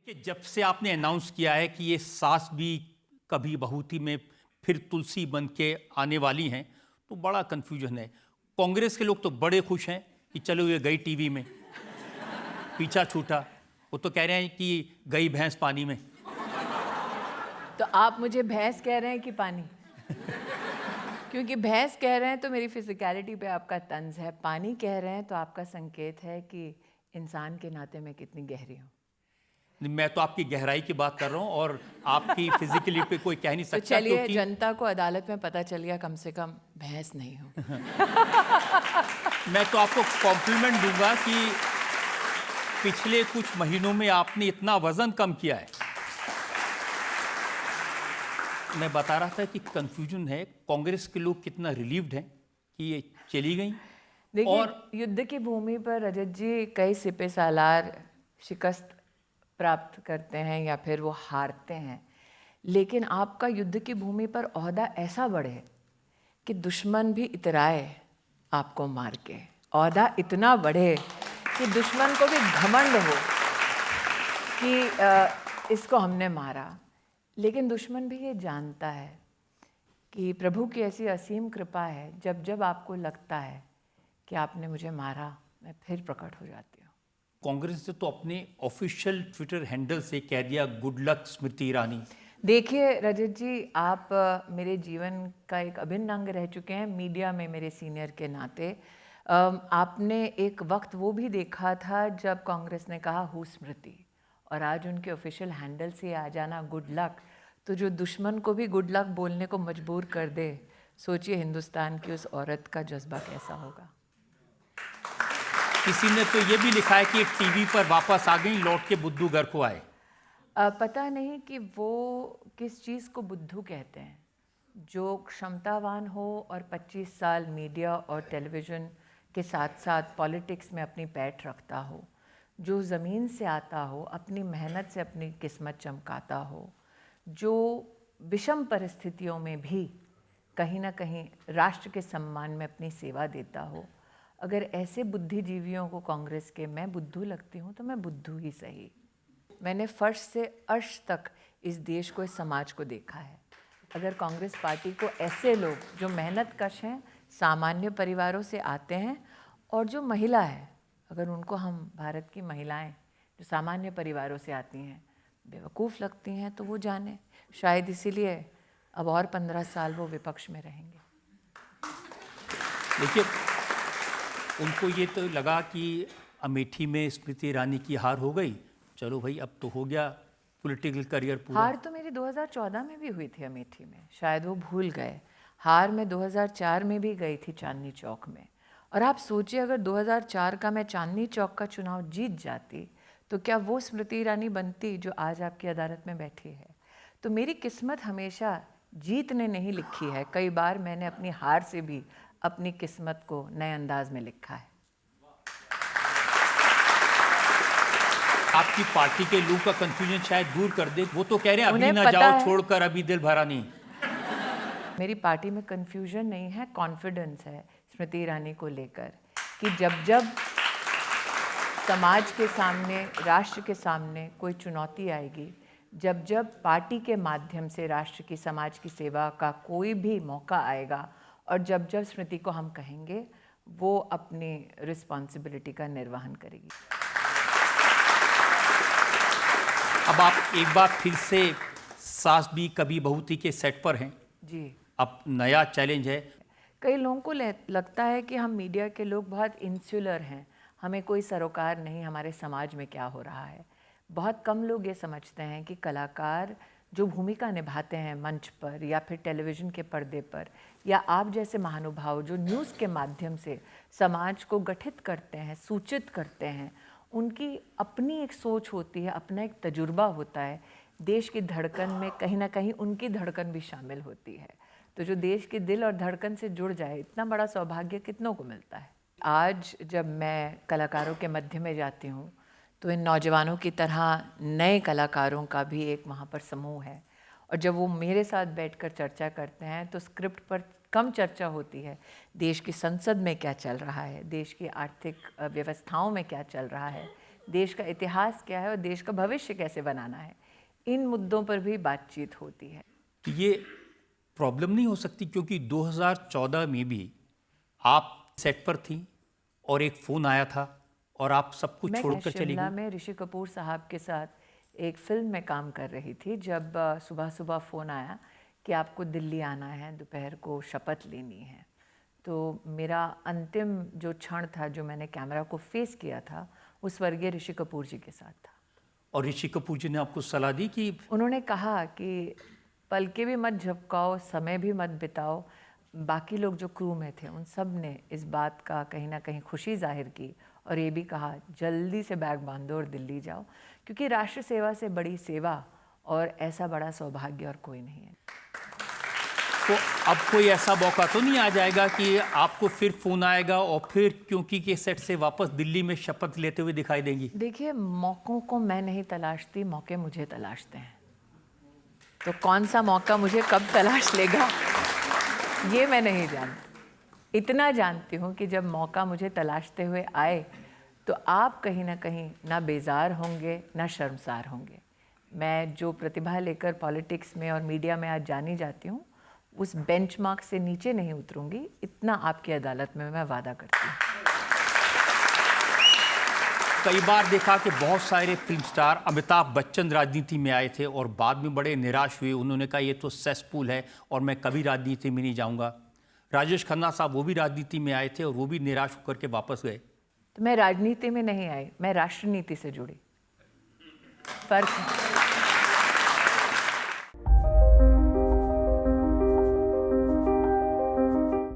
कि जब से आपने अनाउंस किया है कि ये सास भी कभी बहू थी में फिर तुलसी बन के आने वाली हैं, तो बड़ा कन्फ्यूजन है। कांग्रेस के लोग तो बड़े खुश हैं कि चलो ये गई टीवी में, पीछा छूटा। वो तो कह रहे हैं कि गई भैंस पानी में। तो आप मुझे भैंस कह रहे हैं कि पानी? क्योंकि भैंस कह रहे हैं तो मेरी फिजिकलिटी पे आपका तंज है, पानी कह रहे हैं तो आपका संकेत है कि इंसान के नाते मैं कितनी गहरी हूँ। मैं तो आपकी गहराई की बात कर रहा हूँ और आपकी फिजिकली पे कोई कह नहीं तो सकता। चलिए, क्योंकि जनता को अदालत में पता चल गया कम से कम भैंस नहीं हूँ। मैं तो आपको कॉम्प्लीमेंट दूंगा कि पिछले कुछ महीनों में आपने इतना वजन कम किया है। मैं बता रहा था कि कंफ्यूजन है, कांग्रेस के लोग कितना रिलीव्ड हैं कि ये चली गई। देखिए, और युद्ध की भूमि पर रजत जी कई सिपह सालार शिकस्त प्राप्त करते हैं या फिर वो हारते हैं, लेकिन आपका युद्ध की भूमि पर ओहदा ऐसा बढ़े कि दुश्मन भी इतराए आपको मार के। ओहदा इतना बढ़े कि दुश्मन को भी घमंड हो कि इसको हमने मारा, लेकिन दुश्मन भी ये जानता है कि प्रभु की ऐसी असीम कृपा है, जब जब आपको लगता है कि आपने मुझे मारा, मैं फिर प्रकट हो जाती हूँ। कांग्रेस ने तो अपने ऑफिशियल ट्विटर हैंडल से कह दिया गुड लक स्मृति ईरानी। देखिए रजत जी, आप मेरे जीवन का एक अभिन्न अंग रह चुके हैं, मीडिया में मेरे सीनियर के नाते। आपने एक वक्त वो भी देखा था जब कांग्रेस ने कहा हु स्मृति, और आज उनके ऑफिशियल हैंडल से आ जाना गुड लक, तो जो दुश्मन को भी गुड लक बोलने को मजबूर कर दे, सोचिए हिंदुस्तान की उस औरत का जज्बा कैसा होगा। किसी ने तो ये भी लिखा है कि टीवी पर वापस आ गई, लौट के बुद्धू घर को आए। पता नहीं कि वो किस चीज़ को बुद्धू कहते हैं। जो क्षमतावान हो और 25 साल मीडिया और टेलीविज़न के साथ साथ पॉलिटिक्स में अपनी पैठ रखता हो, जो ज़मीन से आता हो, अपनी मेहनत से अपनी किस्मत चमकाता हो, जो विषम परिस्थितियों में भी कहीं ना कहीं राष्ट्र के सम्मान में अपनी सेवा देता हो, अगर ऐसे बुद्धिजीवियों को कांग्रेस के मैं बुद्धू लगती हूँ तो मैं बुद्धू ही सही। मैंने फर्श से अर्श तक इस देश को, इस समाज को देखा है। अगर कांग्रेस पार्टी को ऐसे लोग जो मेहनत कश हैं, सामान्य परिवारों से आते हैं, और जो महिला है, अगर उनको हम भारत की महिलाएं जो सामान्य परिवारों से आती हैं बेवकूफ़ लगती हैं, तो वो जाने शायद इसीलिए अब और 15 साल वो विपक्ष में रहेंगे। देखिए, उनको ये तो लगा कि अमेठी में स्मृति ईरानी की हार हो गई, चलो भाई अब तो हो गया पॉलिटिकल करियर पूरा। हार तो मेरी 2014 में भी हुई थी अमेठी में, शायद वो भूल गए। हार मैं 2004 में भी गई थी चांदनी चौक में। और आप सोचिए, अगर 2004 का मैं चांदनी चौक का चुनाव जीत जाती तो क्या वो स्मृति ईरानी बनती जो आज आपकी अदालत में बैठी है। तो मेरी किस्मत हमेशा जीत ने नहीं लिखी है, कई बार मैंने अपनी हार से भी अपनी किस्मत को नए अंदाज में लिखा है। आपकी पार्टी के लोग का कंफ्यूजन शायद दूर कर दे। वो तो कह रहे हैं अभी उन्हें ना पता जाओ है, छोड़कर, अभी दिल भरा नहीं। मेरी पार्टी में कन्फ्यूजन नहीं है, कॉन्फिडेंस है स्मृति ईरानी को लेकर कि जब जब समाज के सामने, राष्ट्र के सामने कोई चुनौती आएगी, जब जब पार्टी के माध्यम से राष्ट्र की, समाज की सेवा का कोई भी मौका आएगा, और जब जब स्मृति को हम कहेंगे, वो अपनी रिस्पॉन्सिबिलिटी का निर्वहन करेगी। अब आप एक बार फिर से सास भी कभी बहू थी के सेट पर हैं जी। अब नया चैलेंज है। कई लोगों को लगता है कि हम मीडिया के लोग बहुत इंसुलर हैं, हमें कोई सरोकार नहीं हमारे समाज में क्या हो रहा है। बहुत कम लोग ये समझते हैं कि कलाकार जो भूमिका निभाते हैं मंच पर या फिर टेलीविज़न के पर्दे पर, या आप जैसे महानुभाव जो न्यूज़ के माध्यम से समाज को गठित करते हैं, सूचित करते हैं, उनकी अपनी एक सोच होती है, अपना एक तजुर्बा होता है। देश की धड़कन में कहीं ना कहीं उनकी धड़कन भी शामिल होती है। तो जो देश के दिल और धड़कन से जुड़ जाए, इतना बड़ा सौभाग्य कितनों को मिलता है। आज जब मैं कलाकारों के मध्य में जाती हूँ तो इन नौजवानों की तरह नए कलाकारों का भी एक वहाँ पर समूह है, और जब वो मेरे साथ बैठकर चर्चा करते हैं तो स्क्रिप्ट पर कम चर्चा होती है। देश की संसद में क्या चल रहा है, देश की आर्थिक व्यवस्थाओं में क्या चल रहा है, देश का इतिहास क्या है और देश का भविष्य कैसे बनाना है, इन मुद्दों पर भी बातचीत होती है। तो ये प्रॉब्लम नहीं हो सकती क्योंकि 2014 में भी आप सेट पर थी और एक फ़ोन आया था और आप सब कुछ मैं छोड़कर चली शिमला गई। में ऋषि कपूर साहब के साथ एक फिल्म में काम कर रही थी जब सुबह सुबह फ़ोन आया कि आपको दिल्ली आना है, दोपहर को शपथ लेनी है। तो मेरा अंतिम जो क्षण था, जो मैंने कैमरा को फेस किया था, वो स्वर्गीय ऋषि कपूर जी के साथ था। और ऋषि कपूर जी ने आपको सलाह दी कि उन्होंने कहा कि पलके भी मत झपकाओ, समय भी मत बिताओ। बाकी लोग जो क्रू में थे उन सब ने इस बात का कहीं ना कहीं खुशी जाहिर की और ये भी कहा जल्दी से बैग बांधो और दिल्ली जाओ, क्योंकि राष्ट्र सेवा से बड़ी सेवा और ऐसा बड़ा सौभाग्य और कोई नहीं है। तो अब कोई ऐसा मौका तो नहीं आ जाएगा कि आपको फिर फ़ोन आएगा और फिर क्योंकि के सेट से वापस दिल्ली में शपथ लेते हुए दिखाई देंगी? देखिए, मौक़ों को मैं नहीं तलाशती, मौके मुझे तलाशते हैं। तो कौन सा मौका मुझे कब तलाश लेगा, ये मैं नहीं जानती। इतना जानती हूँ कि जब मौका मुझे तलाशते हुए आए तो आप कहीं ना कहीं ना बेजार होंगे ना शर्मसार होंगे। मैं जो प्रतिभा लेकर पॉलिटिक्स में और मीडिया में आज जानी जाती हूँ, उस बेंचमार्क से नीचे नहीं उतरूंगी, इतना आपकी अदालत में मैं वादा करती हूँ। कई बार देखा कि बहुत सारे फिल्म स्टार, अमिताभ बच्चन राजनीति में आए थे और बाद में बड़े निराश हुए। उन्होंने कहा ये तो सेसपूल है और मैं कभी राजनीति में नहीं जाऊंगा। राजेश खन्ना साहब वो भी राजनीति में आए थे और वो भी निराश होकर के वापस गए। तो मैं राजनीति में नहीं आई, मैं राष्ट्रनीति से जुड़ी। फर्क है।